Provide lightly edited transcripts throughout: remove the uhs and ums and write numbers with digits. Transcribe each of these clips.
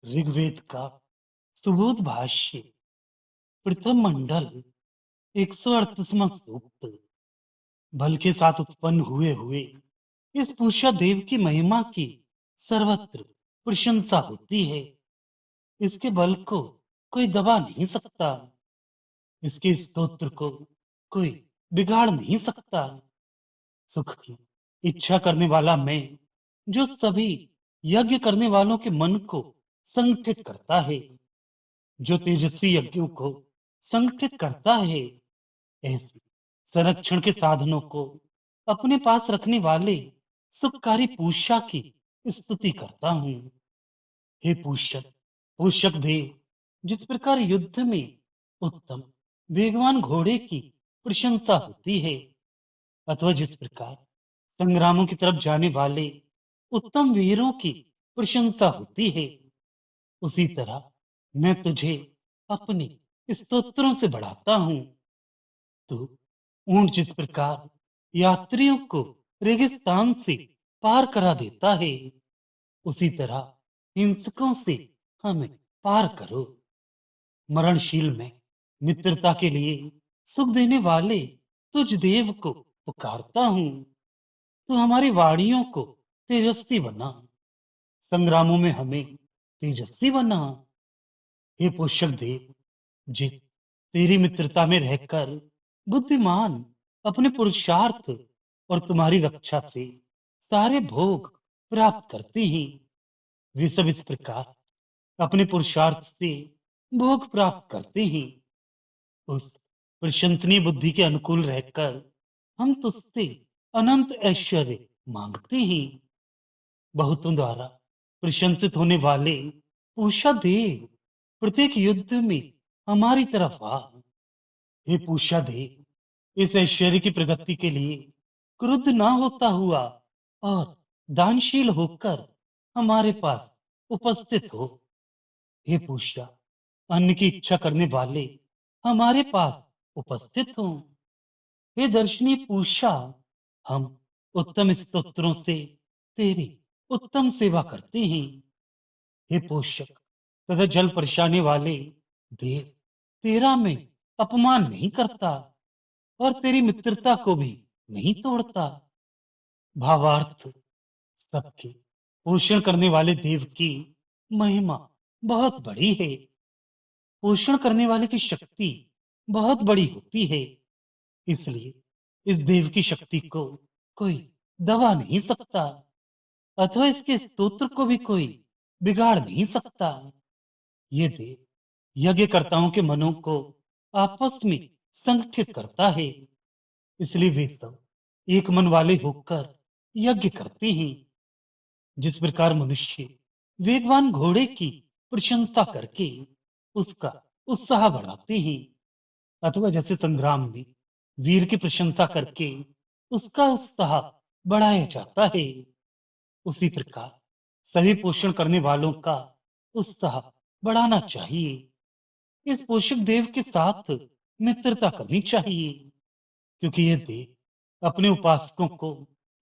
ऋग्वेद का सुबोध भाष्य प्रथम मंडल 138वां सूक्त। बल के साथ उत्पन्न हुए हुए इस पूषा देव की महिमा की सर्वत्र प्रशंसा होती है। इसके बल को कोई दबा नहीं सकता, इसके स्तोत्र को कोई बिगाड़ नहीं सकता। सुख की इच्छा करने वाला मैं, जो सभी यज्ञ करने वालों के मन को संगठित करता है, जो तेजस्वी यज्ञों को संगठित करता है, ऐसे संरक्षण के साधनों को अपने पास रखने वाले सुखकारी पूषा की स्तुति करता हूँ। हे पूषक, पूषक देव, जिस प्रकार युद्ध में उत्तम वेगवान घोड़े की प्रशंसा होती है, अथवा जिस प्रकार संग्रामों की तरफ जाने वाले उत्तम वीरों की प्रशंसा होती है, उसी तरह मैं तुझे अपने स्तोत्रों से बढ़ाता हूँ। तो ऊंट जिस प्रकार यात्रियों को रेगिस्तान से पार करा देता है, उसी तरह हिंसकों से हमें पार करो। मरणशील में मित्रता के लिए सुख देने वाले तुझ देव को पुकारता हूँ। तू हमारी वाणियों को तेजस्वी बना, संग्रामों में हमें तेजस्वी बना। हे पोषक देव, जिस तेरी मित्रता में रहकर बुद्धिमान अपने पुरुषार्थ और तुम्हारी रक्षा से सारे भोग प्राप्त करते हैं, वे सब इस प्रकार अपने पुरुषार्थ से भोग प्राप्त करते हैं। उस प्रशंसनीय बुद्धि के अनुकूल रहकर हम तुझसे अनंत ऐश्वर्य मांगते हैं। बहुतों द्वारा प्रशंसित होने वाले पूषा देव, प्रत्येक युद्ध में हमारी तरफ आ। हे पूषा देव, इस ऐश्वर्य की प्रगति के लिए क्रुद्ध ना होता हुआ और दानशील होकर हमारे पास उपस्थित हो। हे पूषा, अन्न की इच्छा करने वाले हमारे पास उपस्थित हो। हे दर्शनीय पूषा, हम उत्तम स्तोत्रों से तेरी उत्तम सेवा करते हैं। हे पोषक तथा जल परसाने वाले देव, तेरा मैं अपमान नहीं करता और तेरी मित्रता को भी नहीं तोड़ता। भावार्थ, सबके पोषण करने वाले देव की महिमा बहुत बड़ी है। पोषण करने वाले की शक्ति बहुत बड़ी होती है, इसलिए इस देव की शक्ति को कोई दबा नहीं सकता, अथवा इसके स्तोत्र को भी कोई बिगाड़ नहीं सकता। ये देव यज्ञकर्ताओं के मनों को आपस में संगठित करता है, इसलिए वे सब एक मन वाले होकर यज्ञ करते हैं। जिस प्रकार मनुष्य वेगवान घोड़े की प्रशंसा करके उसका उत्साह बढ़ाते हैं, अथवा जैसे संग्राम में वीर की प्रशंसा करके उसका उत्साह बढ़ाया जाता है, उसी प्रकार सभी पोषण करने वालों का उत्साह बढ़ाना चाहिए। इस पोषक देव के साथ मित्रता करनी चाहिए, क्योंकि यह देव अपने उपासकों को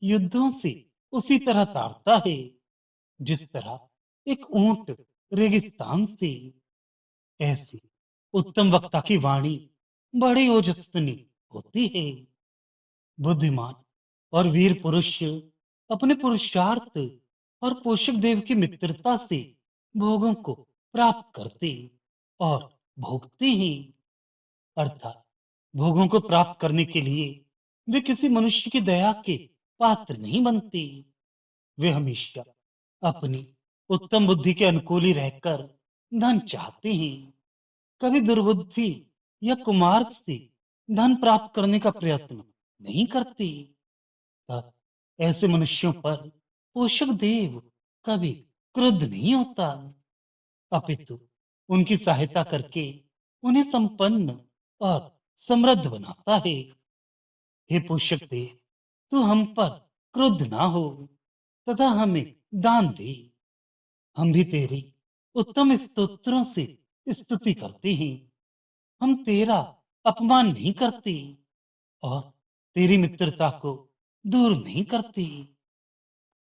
युद्धों से उसी तरह ताड़ता है, जिस तरह एक ऊंट रेगिस्तान से। ऐसी उत्तम वक्ता की वाणी बड़ी ओजस्वी होती है। बुद्धिमान और वीर पुरुष अपने पुरुषार्थ और पोषक देव की मित्रता से भोगों को प्राप्त करते और भोगते हैं। अर्थात भोगों को प्राप्त करने के लिए वे किसी मनुष्य की दया के पात्र नहीं बनते। वे हमेशा अपनी उत्तम बुद्धि के अनुकूल ही रहकर धन चाहते हैं, कभी दुर्बुद्धि या कुमार्ग से धन प्राप्त करने का प्रयत्न नहीं करते। तब ऐसे मनुष्यों पर पोषक देव कभी क्रुद्ध नहीं होता, अपितु उनकी सहायता करके उन्हें संपन्न और समृद्ध बनाता है। हे पोषक देव, तू हम पर क्रुद्ध ना हो तथा हमें दान दे। हम भी तेरी उत्तम स्तोत्रों से स्तुति करते हैं। हम तेरा अपमान नहीं करते और तेरी मित्रता को दूर नहीं करते।